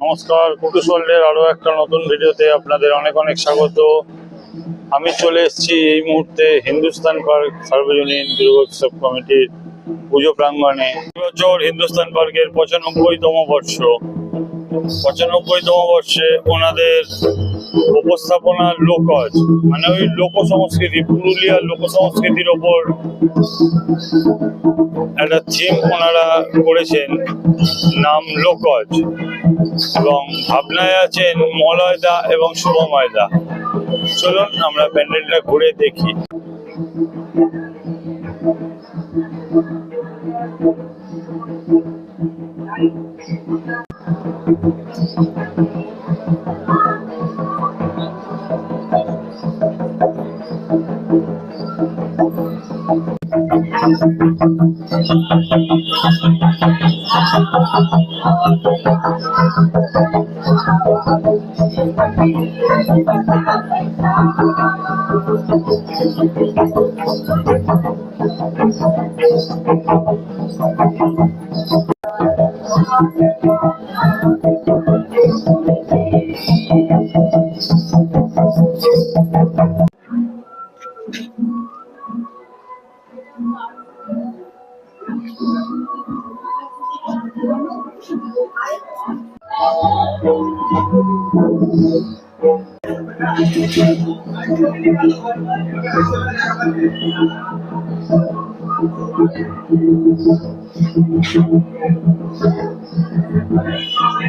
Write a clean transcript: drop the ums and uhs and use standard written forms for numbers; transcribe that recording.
নমস্কার, কুটুস ওয়ার্ল্ডের আরো একটা নতুন ভিডিওতে আপনাদের অনেক অনেক স্বাগত। আমি চলে এসেছি এই মুহূর্তে হিন্দুস্তান পার্ক সার্বজনীন দুর্গোৎসব কমিটির পুজো প্রাঙ্গণে। এবছর হিন্দুস্তান পার্কের 95তম বর্ষ। 95তম বর্ষে ওনাদের উপস্থাপনার লোকজ, মানে ওই লোক সংস্কৃতি, পুরুলিয়ার লোক সংস্কৃতির ওপর একটা থিম ওনারা করেছেন, নাম লোকজ, এবং ভাবনায় আছেন মলয়দা এবং শুভময়দা। চলুন আমরা প্যান্ডেলটা ঘুরে দেখি।